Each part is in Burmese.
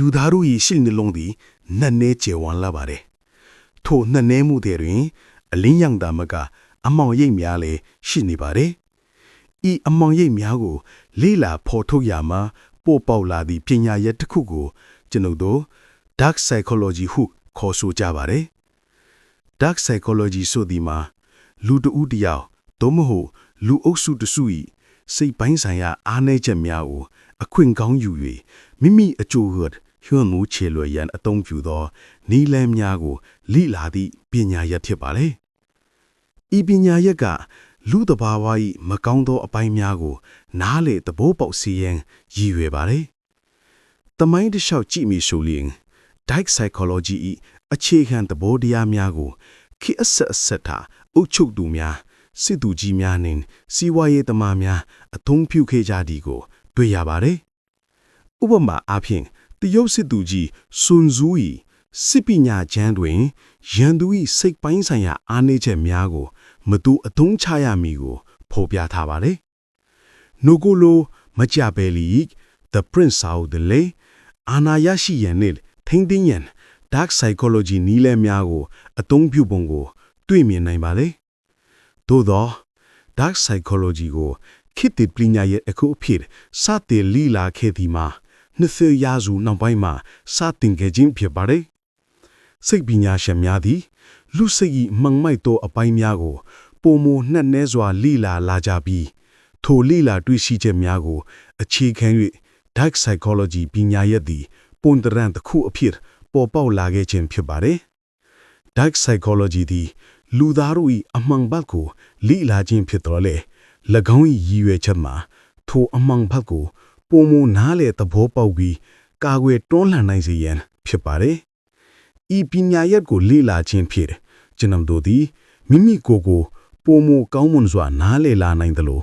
လူသားတို့၏ရှစ်နှလုံးသည်နတ်နဲကျေဝံလာပါတယ်ထိုနတ်နဲမှုတွေတွင်အလင်းရောင်သာမကအမောင်ရိပ်များလည်းရှိနေပါတယ်ဤအမောင်ရိပ်များကိုလေးလာဖော်ထုတ်ရမှာပို့ပေါက်လာသည့်ပညာရပ်တစ်ခုကိုကျွန်ုပ်တို့ Dark Psychology ဟုခေါ်ဆိုကြပါတယ် Dark Psychology ဆိုသည်မှာလူတဦးတယောက်သို့မဟုတ်လူအုပ်စုတစု၏စိတ်ပိုင်းဆိုင်ရာအားနည်းချက်များကိုအခွင့်ကောင်းယူ၍မိမိအကျိုးဟုတ်ဟွန်းမှုချေလွယ်ရန်အသုံးပြုသောနီလန်းများကိုလိလာသည့်ပညာရပ်ဖြစ်ပါလေဤပညာရက်ကလူတဘာဝ၏မကောင်းသောအပိုင်းများကိုနားလေသဘောပေါက်စေရန်ရည်ရွယ်ပါလေတမိုင်းတစ်လျှောက်ကြည့်မိဆိုလျင် Dark Psychology ၏အခြေခံသဘောတရားများကိုခေတ်အဆက်ထာအုပ်ချုပ်သူများစစ်သူကြီးများနှင့်စီးပွားရေးသမားများအသုံးပြုခဲ့ကြသည်ကိုတွေ့ရပါတယ်ဥပမာအားဖြင့်တရုတ်စစ်သူကြီးစွန်ဇူး၏စစ်ပညာကျမ်းတွင်ရန်သူ၏စိတ်ပိုင်းဆိုင်ရာအားနည်းချက်များကိုမတူအသုံးချရမည်ကိုဖော်ပြထားပါတယ်။ Nogolo Machiavelli The Prince of the Lay အာနာရရှိရန်နှင့်ထိန်းသိမ်းရန် Dark Psychology နည်းလမ်းများကိုအသုံးပြုပုံကိုတွေ့မြင်နိုင်ပါလေ။သို့သော Dark Psychology ကိုခေတ်သစ်ပညာရဲ့အခုအဖြစ်စတင်လိလာခဲ့သည်မှာ20ရာစုနောက်ပိုင်းမှာစတင်ခဲ့ခြင်းဖြစ်ပါတယ်။စိတ်ပညာရှင်များသည်လူစိတ်၏မှန်မိုက်သောအပိုင်းများကိုပုံမနှက်နဲစွာလိလာကြပြီးထိုလိလာတွေ့ရှိချက်များကိုအခြေခံ၍ Dark Psychology ပညာရပ်သည်ပုံတရံတစ်ခုအဖြစ်ပေါ်ပေါက်လာခဲ့ခြင်းဖြစ်ပါတယ်။ Dark Psychology သည်လူသားတို့၏အမှန်ဘက်ကိုလိလာခြင်းဖြစ်တော်လေ၎င်း၏ရည်ရွယ်ချက်မှာထိုအမှန်ဘက်ကိုပုံမနားလေသဘောပေါက်ပြီးကာကွယ်တွန်းလှန်နိုင်စေရန်ဖြစ်ပါတယ်။ဤပညာရပ်ကိုလေ့လာခြင်းဖြင့်ကျွန်တော်တို့သည်မိမိကိုယ်ကိုပုံမကောင်းမွန်စွာနားလေလာနိုင်သလို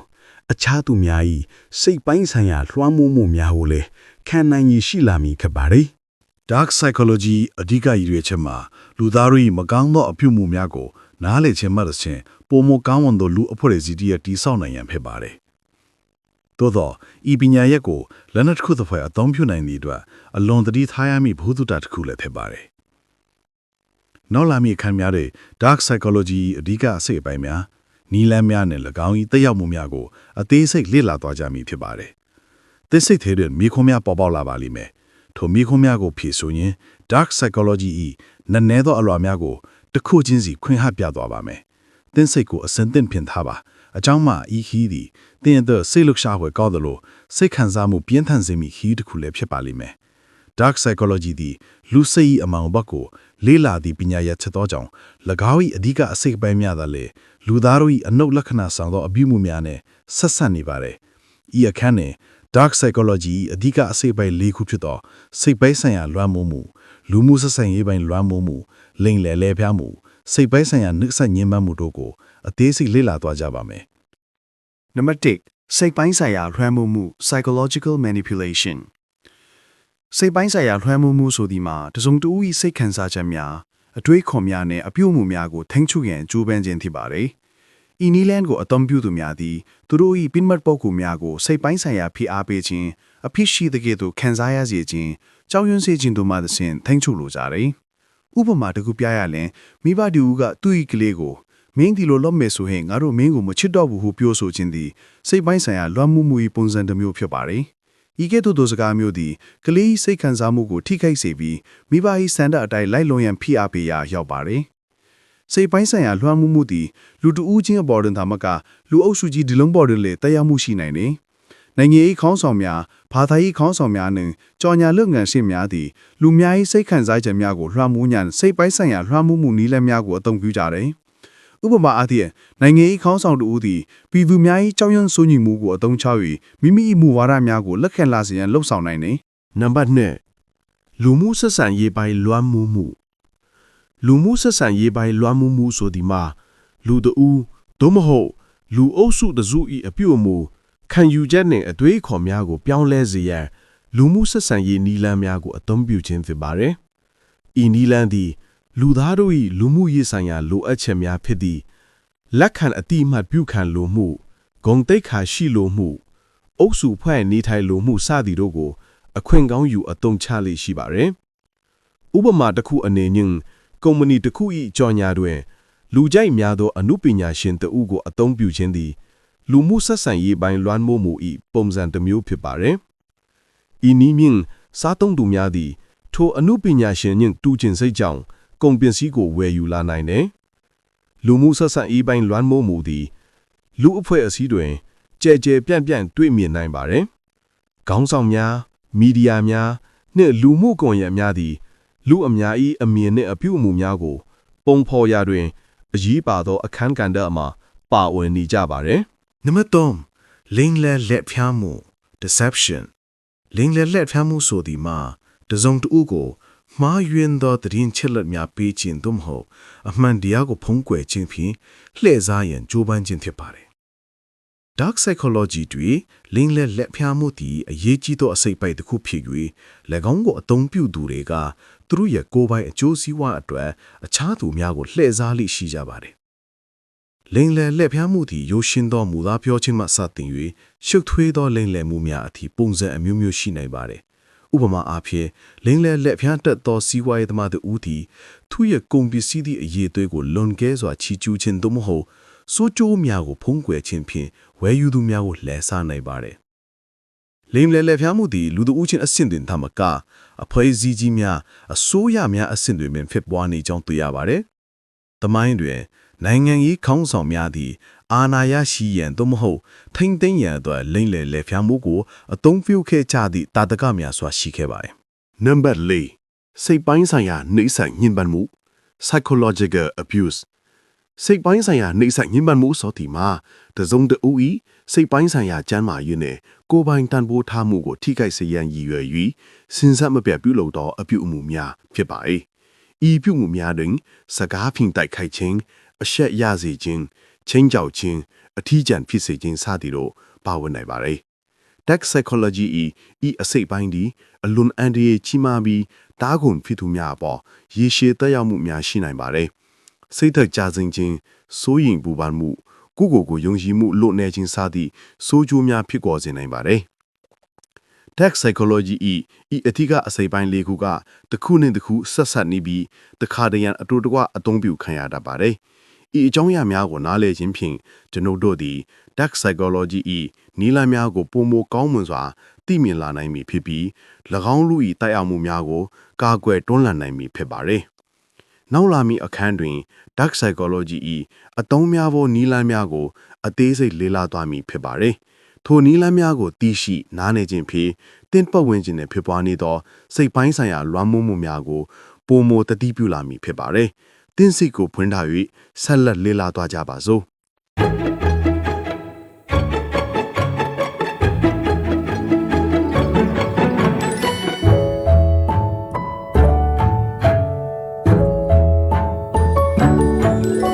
အခြားသူများ၏စိတ်ပိုင်းဆိုင်ရာလွှမ်းမိုးမှုများကိုလည်းခံနိုင်ရရှိလာမည်ဖြစ်ပါတယ်။ Dark Psychology အဓိကရည်ရွယ်ချက်မှာလူသားတို့၏မကောင်းသောအပြုမှုများကိုနားလည်ခြင်းမှတစ်ဆင့်ပုံမကောင်းမွန်သောလူအဖွဲ့အစည်းတည်းတည်ဆောက်နိုင်ရန်ဖြစ်ပါတယ်။သို့သောဤပညာရပ်ကိုလက်နက်တစ်ခုတစ်ဖွဲ့အသုံးပြုနိုင်သည့်အတွက်အလွန်တတိထားရမည့်ဘုသူတတစ်ခုလည်းဖြစ်ပါတယ်။နောက်လာမည့်အခန်းများတွင် Dark Psychology အဓိကအစိတ်အပိုင်းများနီလန်းများနဲ့၎င်း၏သက်ရောက်မှုများကိုအသေးစိတ်လေ့လာသွားကြမည်ဖြစ်ပါတယ်။သစ်စိတ်သေးတွင်မိခွန်းများပေါ်ပေါက်လာပါလိမ့်မယ်။ထိုမိခွန်းများကိုဖြေဆိုရင် Dark Psychology ၏နက်နဲသောအလွှာများကိုတစ်ခုချင်းစီခွင့်ဟပြသွားပါမယ်။သင်စိတ်ကိုအစင်သင့်ပြင်ထားပါ။အကြောင်းမှဤခီးသည်သင်ရဲ့စိတ်လှုပ်ရှားဖွယ်ကောင်းသလိုစိတ်ခံစားမှုပြင်းထန်စေမည့်ခီးတစ်ခုလည်းဖြစ်ပါလိမ့်မယ်။ Dark Psychology သည်လူစိတ်၏အမှန်ဘက်ကိုလေ့လာသည့်ပညာရပ်ချက်သောကြောင့်၎င်း၏အဓိကအစိတ်ပိုင်းများသာလေလူသားတို့၏အနုလက္ခဏာဆောင်သောအပြုမှုများနဲ့ဆက်ဆက်နေပါတယ်။ဤအခန်းတွင် Dark Psychology အဓိကအစိတ်ပိုင်း၄ခုဖြစ်သောစိတ်ပိုင်းဆိုင်ရာလွှမ်းမိုးမှုလူမှုဆက်ဆံရေးပိုင်းလွှမ်းမိုးမှုလိမ်လည်လဲဖျားမှုစိတ်ပိုင်းဆိုင်ရာနှိမ့်ဆက်ညှဉ်းပန်းမှုတို့ကိုအသေးစိတ်လေ့လာသွားကြပါမယ်။နံပါတ်1စိတ်ပိုင်းဆိုင်ရာလွှမ်းမိုးမှု psychological manipulation စိတ်ပိုင်းဆိုင်ရာလွှမ်းမိုးမှုဆိုဒီမှာတစုံတဦး၏စိတ်ခံစားချက်များအတွေးခေါ်များနဲ့အပြုအမူများကိုထိန်းချုပ်ရန်ကြိုးပမ်းခြင်းဖြစ်ပါတယ်။ဤနည်းလမ်းကိုအသုံးပြုသူများသည်သူတို့၏ပင်မတ်ပုဂ္ဂိုလ်များကိုစိတ်ပိုင်းဆိုင်ရာဖိအားပေးခြင်းအဖြစ်ရှိတဲ့ကဲ့သို့ခံစားရစေခြင်းကြောက်ရွံ့စေခြင်းတို့မှသဖြင့်ထိန်းချုပ်လိုကြတယ်။ဥပမာတစ်ခုပြရရင်မိဘတူကသူ့၏ကလေးကိုမင်းဒီလိုလုပ်မယ်ဆိုရင်ငါတို့မင်းကိုမချစ်တော့ဘူးဟုပြောဆိုခြင်းသည်စိတ်ပိုင်းဆိုင်ရာလွှမ်းမိုးမှု၏ပုံစံတစ်မျိုးဖြစ်ပါတယ်။ဤကဲ့သို့သောစကားမျိုးသည်ကလေးစိတ်ခံစားမှုကိုထိခိုက်စေပြီးမိဘ၏စံတအတိုင်းလိုက်လွန်ရန်ဖိအားပေးရာရောက်ပါတယ်။စိတ်ပိုင်းဆိုင်ရာလွှမ်းမိုးမှုသည်လူတဦးချင်းအပေါ်တွင်သာမကလူအုပ်စုကြီးဒီလုံးပေါ်တွင်လည်းတရားမှုရှိနိုင်တယ်။နိုင်ငံရေးခေါင်းဆောင်များဘာသာရေးခေါင်းဆောင်များနှင့်ကြော်ညာလုပ်ငန်းရှင်များသည်လူများ၏စိတ်ခံစားချက်များကိုလွှမ်းမိုးရန်စိတ်ပိုင်းဆိုင်ရာလွှမ်းမိုးမှုနည်းလမ်းများကိုအသုံးပြုကြတယ်။ဥပမာအားဖြင့်နိုင်ငံရေးခေါင်းဆောင်တို့သည်ပြည်သူများ၏ကြောက်ရွံ့စိုးရိမ်မှုကိုအသုံးချ၍မိမိ၏မူဝါဒများကိုလက်ခံလာစေရန်လှုံ့ဆော်နိုင်တယ်။နံပါတ်2လူမှုဆက်ဆံရေးပိုင်းလွှမ်းမိုးမှုလူမှုဆက်ဆံရေးပိုင်းလွှမ်းမိုးမှုဆိုဒီမှာလူတဦးသို့မဟုတ်လူအုပ်စုတစု၏အပြုအမူခံယူချက်နှင့်အတွေးခေါ်များကိုပြောင်းလဲစေရန်လူမှုဆက်ဆံရေးနည်းလမ်းများကိုအသုံးပြုခြင်းဖြစ်ပါတယ်။ဤနည်းလမ်းသည်လူသားတို့၏လူမှုရေးဆိုင်ရာလိုအပ်ချက်များဖြစ်သည့်လက်ခံအတိအမှတ်ပြုခံလိုမှုဂုဏ်သိက္ခာရှိလိုမှုအုပ်စုဖွဲ့နေထိုင်လိုမှုစသည်တို့ကို အခွင့်ကောင်းယူအသုံးချလေ့ရှိပါတယ်။ဥပမာတစ်ခုအနေနဲ့ကုမ္ပဏီတစ်ခု၏ကြော်ညာတွင်လူကြိုက်များသောအမှုပညာရှင်တဦးကိုအသုံးပြုခြင်းသည်လူမှုဆက်ဆံရေးပိုင်းလွှမ်းမိုးမှု၏ပုံစံတစ်မျိုးဖြစ်ပါတယ်။ဤနည်းဖြင့်စားသုံးသူများသည်ထိုအမှုပညာရှင်နှင့်တူချင်စိတ်ကြောင့်ကုန်ပစ္စည်းကိုဝယ်ယူလာနိုင်တယ်။လူမှုဆက်ဆံရေးပိုင်းလွှမ်းမိုးမှုသည်လူအဖွဲ့အစည်းတွင်ကြဲကြဲပြန့်ပြန့်တွေ့မြင်နိုင်ပါတယ်။ခေါင်းဆောင်များမီဒီယာများနှင့်လူမှုကွန်ရက်များသည်လူအများ၏အမြင်နှင့်အပြုအမူများကိုပုံဖော်ရာတွင်အရေးပါသောအခန်းကဏ္ဍမှာပါဝင်နေကြပါတယ်။ နံပါတ်3လိမ်လည်လက်ဖျားမှု deception လိမ်လည်လက်ဖျားမှုဆိုသည်မှာတစုံတဦးကိုမှားယွင်းသောသတင်းချက်လက်များပေးခြင်းသို့မဟုတ်အမှန်တရားကိုဖုံးကွယ်ခြင်းဖြင့်လှည့်စားရန်ကြိုးပမ်းခြင်းဖြစ်ပါတယ်။ Dark psychology တွင်လိမ်လည်လက်ဖျားမှုသည်အရေးကြီးသောအစိတ်ပိုက်တစ်ခုဖြစ်၍၎င်းကိုအသုံးပြုသူတွေကသူတို့ရဲ့ကိုယ်ပိုင်အကျိုးစီးပွားအတွက်အခြားသူများကိုလှည့်စားလိရှိကြပါတယ်။လိမ်လည်လက်ဖျားမှုသည်ရိုးရှင်းသောမူသားပြောခြင်းမှစတင်၍ရှုပ်ထွေးသောလိမ်လည်မှုများအထိပုံစံအမျိုးမျိုးရှိနိုင်ပါတယ်။ဥပမာအားဖြင့်လိမ်လည်လက်ဖျားတက်သောစီးပွားရေးသမားတို့ဦးသည်သူရဲ့ကုန်ပစ္စည်းသည့်အရေးအသွေးကိုလွန်ကဲစွာချီးကျူးခြင်းသို့မဟုတ်စိုးကျိုးများကိုဖုံးကွယ်ခြင်းဖြင့်ဝယ်ယူသူများကိုလှည့်စားနိုင်ပါတယ်။လိမ်လည်လက်ဖျားမှုသည်လူတို့ဦးချင်းအဆင့်တွင်သာမကအဖွဲ့အစည်းကြီးများအစိုးရများအဆင့်တွင်ပင်ဖြစ်ပွားနေကြောင်းတွေ့ရပါတယ်။သမိုင်းတွင်နိုင်ငံရေးခေါင်းဆောင်များသည်အာဏာရရှိရန်သို့မဟုတ်ထိမ့်သိမ်းရန်အတွက်လိမ်လည်လက်ဖျားမှုကိုအသုံးပြုခဲ့ကြသည့်တာတကများစွာရှိခဲ့ပါတယ်။ နံပါတ်4စိတ်ပိုင်းဆိုင်ရာနှိမ့်ဆက်ညှဉ်းပန်းမှု psychological abuse စိတ်ပိုင်းဆိုင်ရာနှိမ့်ဆက်ညှဉ်းပန်းမှုဆိုသည်မှာတစုံတဦး၏စိတ်ပိုင်းဆိုင်ရာကျန်းမာရေးနှင့်ကိုယ်ပိုင်တန်ဖိုးထားမှုကိုထိခိုက်စေရန်ရည်ရွယ်၍စဉ်ဆက်မပြတ်ပြုလုပ်သောအပြုအမူများဖြစ်ပါ၏။ဤပြုမှုများတွင်စကားဖြင့်တိုက်ခိုက်ခြင်းအရှက်ရစေခြင်းချင်းကြောက်ခြင်းအထီးကျန်ဖြစ်စေခြင်းစသည်တို့ပါဝင်နိုင်ပါသည်။ Dark psychologyဤအစိတ်ပိုင်းသည်အလွန်အန္တရာယ်ကြီးမားပြီးတားကုန်ဖြစ်သူများအပေါ်ရေရှည်သက်ရောက်မှုများရှိနိုင်ပါတယ်။စိတ်သက်သာခြင်းစိုးရိမ်ပူပန်မှုကိုယ်ယုံကြည်မှုလွတ်နေခြင်းစသည့်ဆိုးကျိုးများဖြစ်ပေါ်စေနိုင်ပါတယ်။ Dark psychologyဤအထည်ကအစိပ်ပိုင်း၄ခုကတစ်ခုနှင့်တစ်ခုဆက်ဆက်နေပြီးတခါတရံအတူတကွအသုံးပြုခံရတတ်ပါတယ်။ဤအကြောင်းအရာများကိုနားလည်ခြင်းဖြင့်ကျွန်ုပ်တို့သည် Dark psychologyနီလာများကိုပုံမကောင်းမွန်စွာသိမြင်လာနိုင်မည်ဖြစ်ပြီး၎င်းလူ၏တိုက်အောင်မှုများကိုကာကွယ်တွန်းလှန်နိုင်မည်ဖြစ်ပါတယ်။နောက်လာမည့်အခန်းတွင် Dark psychologyအသုံးများသောနီလာများကိုအသေးစိတ်လေ့လာသွားမည်ဖြစ်ပါတယ်။ထိုနီလာများကိုသိရှိနားလည်ခြင်းဖြင့်တင်းပတ်ဝန်းကျင်နှင့်ဖြစ်ပွားနေသောစိတ်ပိုင်းဆိုင်ရာလွှမ်းမိုးမှုများကိုပုံမတတိပြုလာမည်ဖြစ်ပါတယ်။တင်းစိတ်ကိုဖွင့်ထား၍ဆက်လက်လေ့လာသွားကြပါစို့။